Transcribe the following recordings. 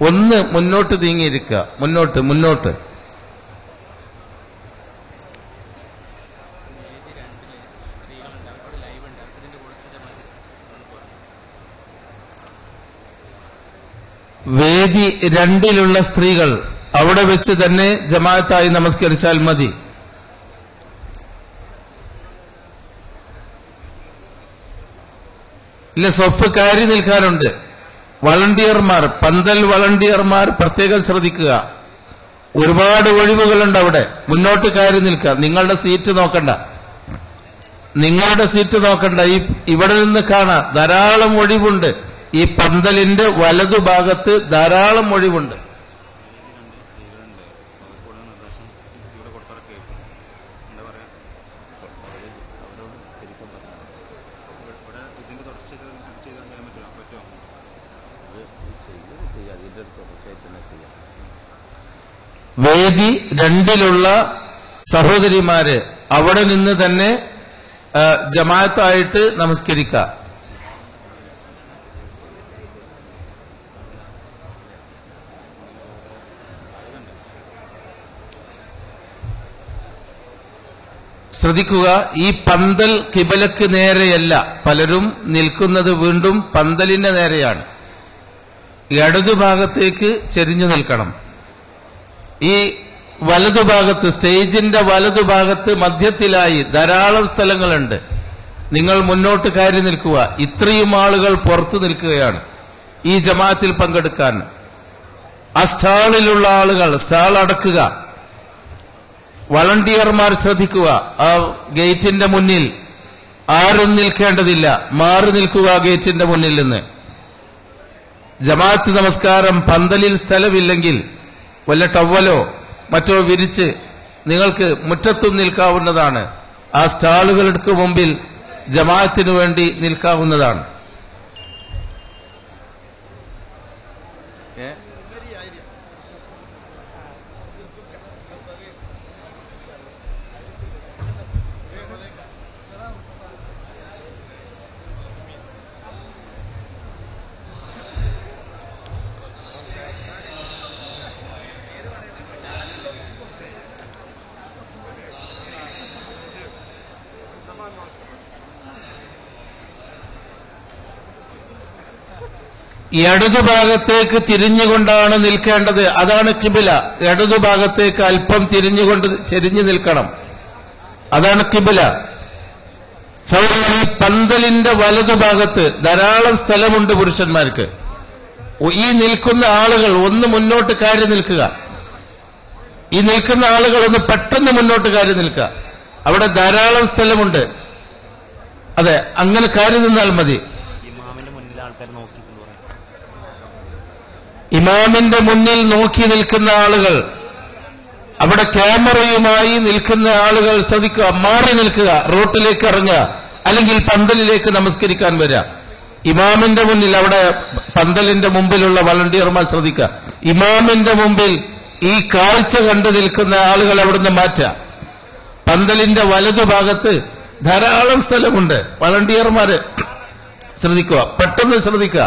ഒന്ന് മുന്നോട്ട് നീങ്ങിയിരിക്കുക. മുന്നോട്ട് മുന്നോട്ട്. വേദി 2 സ്ത്രീകൾ അവിടെ വെച്ച് തന്നെ ജമാഅത്തായി നമസ്കരിച്ചാൽ മതി. ഇല്ല, സ്വഫ് കയറി നിൽക്കാനുണ്ട്. വളണ്ടിയർമാർ, പന്തൽ വളണ്ടിയർമാർ പ്രത്യേകം ശ്രദ്ധിക്കുക. ഒരുപാട് ഒഴിവുകളുണ്ട് അവിടെ. മുന്നോട്ട് കയറി നിൽക്കുക. നിങ്ങളുടെ സീറ്റ് നോക്കണ്ട, നിങ്ങളുടെ സീറ്റ് നോക്കണ്ട. ഇവിടെ നിന്ന് കാണാം ധാരാളം ഒഴിവുണ്ട്. ഈ പന്തലിന്റെ വലതുഭാഗത്ത് ധാരാളം ഒഴിവുണ്ട്. വേദി 2 സഹോദരിമാര് അവിടെ നിന്ന് തന്നെ ജമാഅത്തായിട്ട് നമസ്കരിക്കുക. ശ്രദ്ധിക്കുക, ഈ പന്തൽ കിബലക്ക് നേരെയല്ല. പലരും നിൽക്കുന്നത് വീണ്ടും പന്തലിന്റെ നേരെയാണ്. ഇടതുഭാഗത്തേക്ക് ചെരിഞ്ഞു നിൽക്കണം. ഈ വലതുഭാഗത്ത്, സ്റ്റേജിന്റെ വലതുഭാഗത്ത് മധ്യത്തിലായി ധാരാളം സ്ഥലങ്ങളുണ്ട്. നിങ്ങൾ മുന്നോട്ട് കയറി നിൽക്കുക. ഇത്രയും ആളുകൾ പുറത്തു നിൽക്കുകയാണ് ഈ ജമാഅത്തിൽ പങ്കെടുക്കാൻ. ആ സ്റ്റാളിലുള്ള ആളുകൾ സ്റ്റാൾ അടക്കുക. വളണ്ടിയർമാർ ശ്രദ്ധിക്കുക. ആ ഗേറ്റിന്റെ മുന്നിൽ ആരും നിൽക്കേണ്ടതില്ല. മാറി നിൽക്കുക ഗേറ്റിന്റെ മുന്നിൽ നിന്ന്. ജമാഅത്ത് നമസ്കാരം പന്തലിൽ സ്ഥലമില്ലെങ്കിൽ വല്ല ടവലോ മറ്റോ വിരിച്ച് നിങ്ങൾക്ക് മുറ്റത്തും നിൽക്കാവുന്നതാണ്. ആ സ്റ്റാളുകൾക്ക് മുമ്പിൽ ജമാഅത്തിനു വേണ്ടി നിൽക്കാവുന്നതാണ്. ഇടതുഭാഗത്തേക്ക് തിരിഞ്ഞുകൊണ്ടാണ് നിൽക്കേണ്ടത്. അതാണ് കിബില. ഇടതുഭാഗത്തേക്ക് അല്പം തിരിഞ്ഞുകൊണ്ട് ചെരിഞ്ഞു നിൽക്കണം. അതാണ് കിബില. സൗദി പന്തലിന്റെ വലതുഭാഗത്ത് ധാരാളം സ്ഥലമുണ്ട് പുരുഷന്മാർക്ക്. ഈ നിൽക്കുന്ന ആളുകൾ ഒന്ന് മുന്നോട്ട് കയറി നിൽക്കുക. ഈ നിൽക്കുന്ന ആളുകൾ ഒന്ന് പെട്ടെന്ന് മുന്നോട്ട് കയറി നിൽക്കുക. അവിടെ ധാരാളം സ്ഥലമുണ്ട്. അതെ, അങ്ങനെ കയറി നിന്നാൽ മതി. ഇമാമിന്റെ മുന്നിൽ നോക്കി നിൽക്കുന്ന ആളുകൾ, അവിടെ ക്യാമറയുമായി നിൽക്കുന്ന ആളുകൾ ശ്രദ്ധിക്കുക. മാറി നിൽക്കുക. റോട്ടിലേക്ക് ഇറങ്ങുക, അല്ലെങ്കിൽ പന്തലിലേക്ക് നമസ്കരിക്കാൻ വരിക. ഇമാമിന്റെ മുന്നിൽ, അവിടെ പന്തലിന്റെ മുമ്പിലുള്ള വളണ്ടിയർമാർ ശ്രദ്ധിക്കുക. ഇമാമിന്റെ മുമ്പിൽ ഈ കാഴ്ച കണ്ടു നിൽക്കുന്ന ആളുകൾ അവിടുന്ന് മാറ്റുക. പന്തലിന്റെ വലതുഭാഗത്ത് ധാരാളം സ്ഥലമുണ്ട്. വളണ്ടിയർമാര് ശ്രദ്ധിക്കുക. പെട്ടെന്ന് ശ്രദ്ധിക്കുക.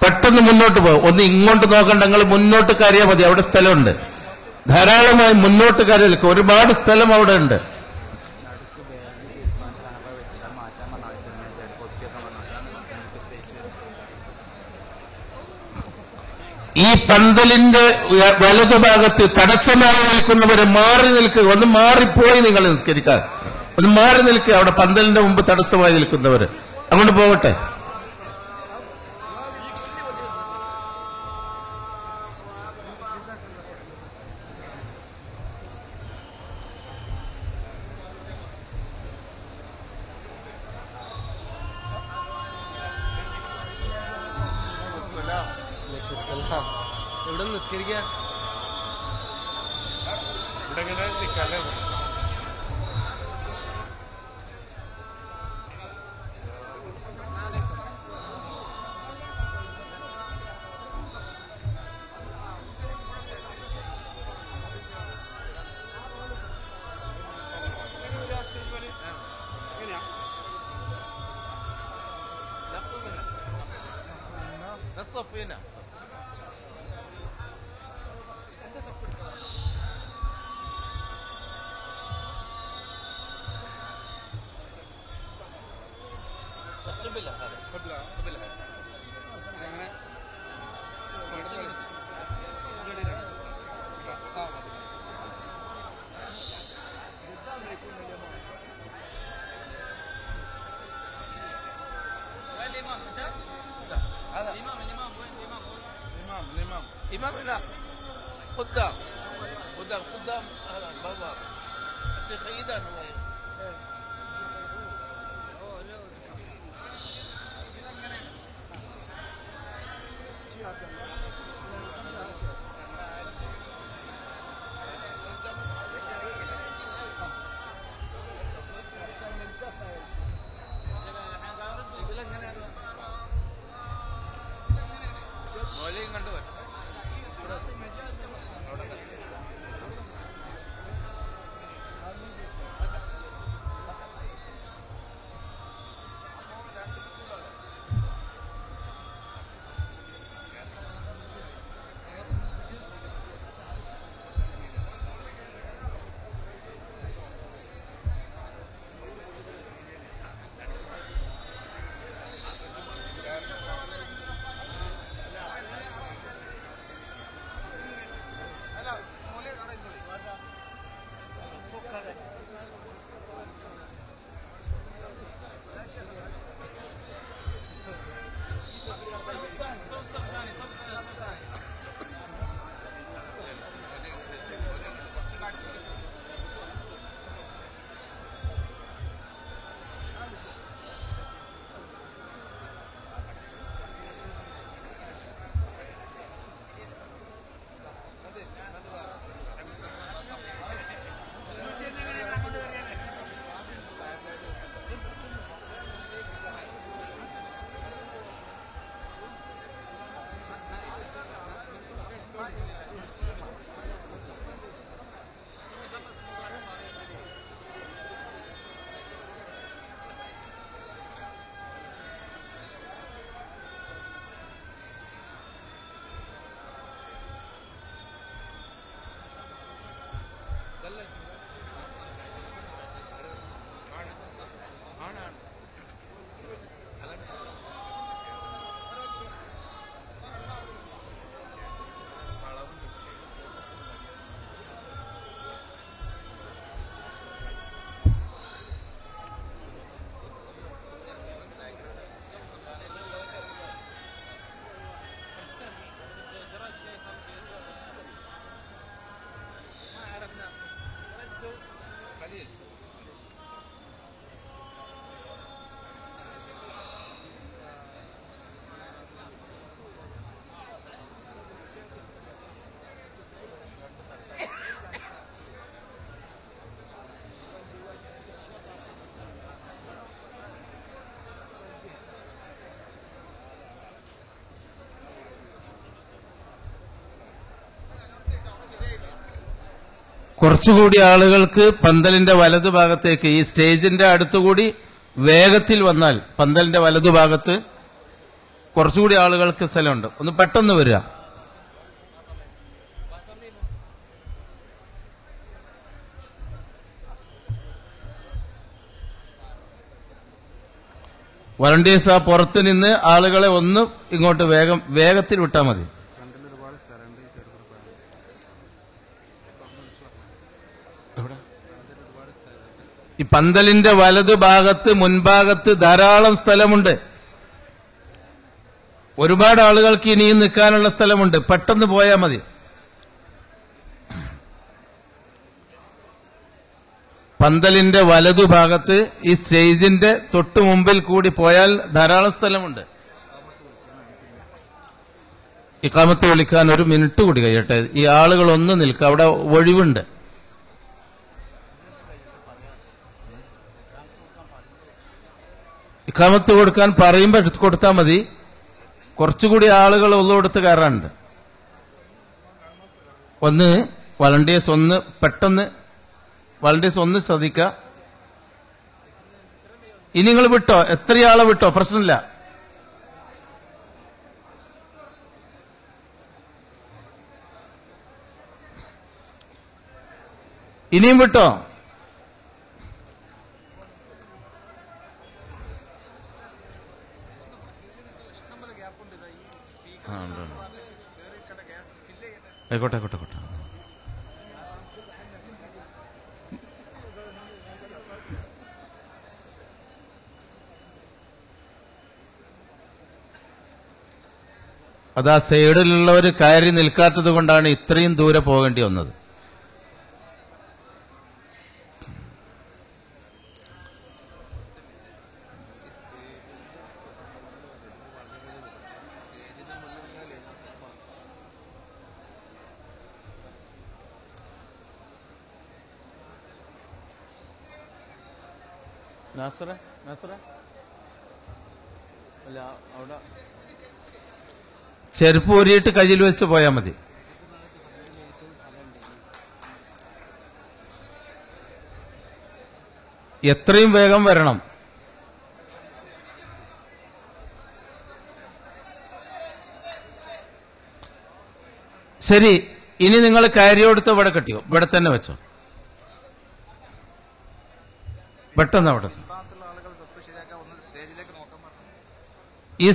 പെട്ടെന്ന് മുന്നോട്ട് പോകും. ഒന്ന് ഇങ്ങോട്ട് നോക്കണ്ട, നിങ്ങൾ മുന്നോട്ട് കയറിയാൽ മതി. അവിടെ സ്ഥലമുണ്ട്. ധാരാളമായി മുന്നോട്ട് കയറി നിൽക്കുക. ഒരുപാട് സ്ഥലം അവിടെ ഉണ്ട്. ഈ പന്തലിന്റെ വലതുഭാഗത്ത് തടസ്സമായി നിൽക്കുന്നവരെ മാറി നിൽക്കുക. ഒന്ന് മാറിപ്പോയി നിങ്ങൾ നിസ്കരിക്കാൻ. ഒന്ന് മാറി നിൽക്കുക. അവിടെ പന്തലിന്റെ മുമ്പ് തടസ്സമായി നിൽക്കുന്നവര് അങ്ങോട്ട് പോകട്ടെ. എവിടെ നിസ്കരിക്കുക? ഇവിടെ ഇങ്ങനെ നിൽക്കാല്ലേ? نصطف هنا. إمام هنا قدام هذا بابا الشيخ أيضا هو കുറച്ചുകൂടി ആളുകൾക്ക് പന്തലിന്റെ വലതുഭാഗത്തേക്ക് ഈ സ്റ്റേജിന്റെ അടുത്തുകൂടി വേഗത്തിൽ വന്നാൽ പന്തലിന്റെ വലതുഭാഗത്ത് കുറച്ചുകൂടി ആളുകൾക്ക് സ്ഥലമുണ്ട്. ഒന്ന് പെട്ടെന്ന് വരിക. വളണ്ടിയേഴ്സ് ആ പുറത്ത് നിന്ന് ആളുകളെ ഒന്ന് ഇങ്ങോട്ട് വേഗത്തിൽ വിട്ടാൽ മതി. ഈ പന്തലിന്റെ വലതുഭാഗത്ത് മുൻഭാഗത്ത് ധാരാളം സ്ഥലമുണ്ട്. ഒരുപാട് ആളുകൾക്ക് ഇനിയും നിൽക്കാനുള്ള സ്ഥലമുണ്ട്. പെട്ടെന്ന് പോയാൽ മതി. പന്തലിന്റെ വലതുഭാഗത്ത് ഈ സ്റ്റേജിന്റെ തൊട്ടു മുമ്പിൽ കൂടി പോയാൽ ധാരാളം സ്ഥലമുണ്ട്. ഇഖാമത്ത് വിളിക്കാൻ ഒരു മിനിറ്റ് കൂടി കഴിയട്ടെ. ഈ ആളുകൾ ഒന്ന് നിൽക്കുക. അവിടെ ഒഴിവുണ്ട്. ഇഖാമത്ത് കൊടുക്കാൻ പറയുമ്പോൾ എടുത്ത് കൊടുത്താൽ മതി. കുറച്ചുകൂടി ആളുകൾ ഉള്ളെടുത്ത് കയറാനുണ്ട്. ഒന്ന് വളണ്ടിയേഴ്സ് ഒന്ന് പെട്ടെന്ന് വളണ്ടിയേഴ്സ് ഒന്ന് ശ്രദ്ധിക്കുക. ഇനി നിങ്ങൾ വിട്ടോ, എത്രയാളെ വിട്ടോ, പ്രശ്നമില്ല. ഇനിയും വിട്ടോ? ആയിക്കോട്ടെ ആയിക്കോട്ടെ ആയിക്കോട്ടെ. അത് ആ സൈഡിലുള്ളവർ കയറി നിൽക്കാത്തത് കൊണ്ടാണ് ഇത്രയും ദൂരെ പോകേണ്ടി വന്നത്. ചെരുപ്പ് ഊരിയിട്ട് കയ്യിൽ വെച്ച് പോയാൽ മതി. എത്രയും വേഗം വരണം. ശരി, ഇനി നിങ്ങൾ കയറിയോടുത്ത് ഇവിടെ കെട്ടിയോ? ഇവിടെ തന്നെ വെച്ചോ, പെട്ടെന്ന് അവിടെ. ഈ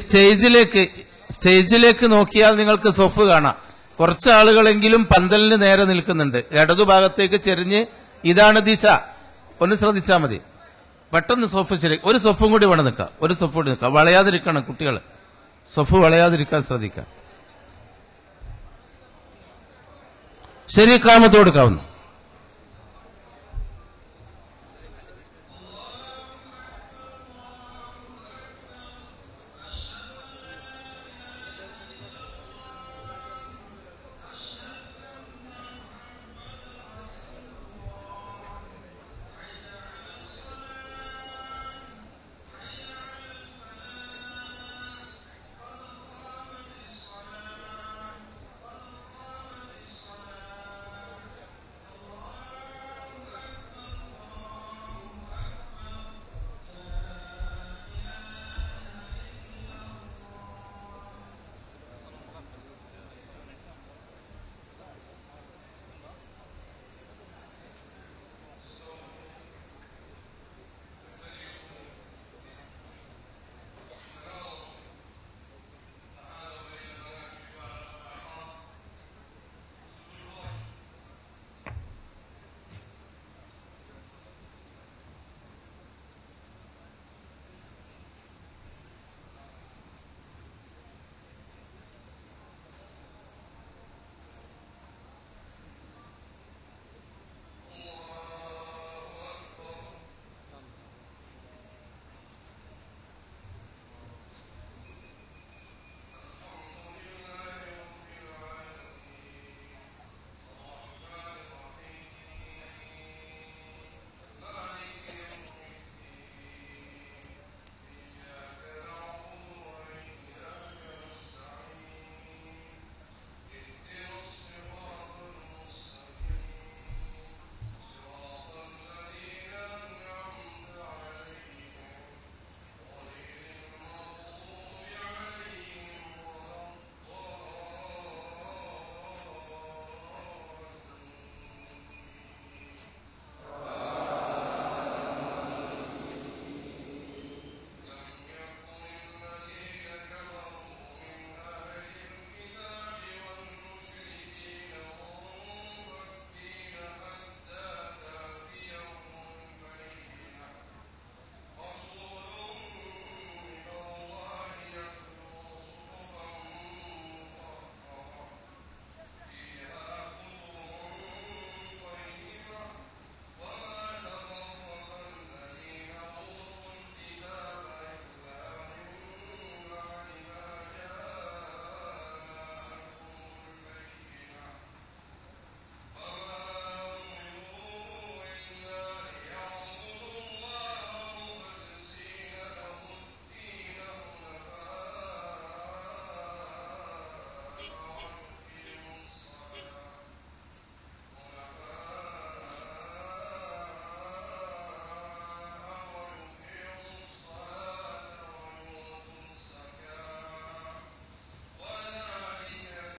സ്റ്റേജിലേക്ക് നോക്കിയാൽ നിങ്ങൾക്ക് സൊഫ് കാണാം. കുറച്ച് ആളുകളെങ്കിലും പന്തലിന് നേരെ നിൽക്കുന്നുണ്ട്. ഇടതുഭാഗത്തേക്ക് ചെരിഞ്ഞ് ഇതാണ് ദിശ. ഒന്ന് ശ്രദ്ധിച്ചാൽ മതി. പെട്ടെന്ന് സൊഫ് ശരി. ഒരു സൊഫും കൂടി ഇവിടെ നിൽക്കാം, ഒരു സൊഫ് കൂടി നിൽക്കാം. വളയാതിരിക്കണം കുട്ടികൾ, സൊഫ് വളയാതിരിക്കാൻ ശ്രദ്ധിക്കാം. ശരി, ഇഖാമത്ത് കൊടുക്കാവുന്നു.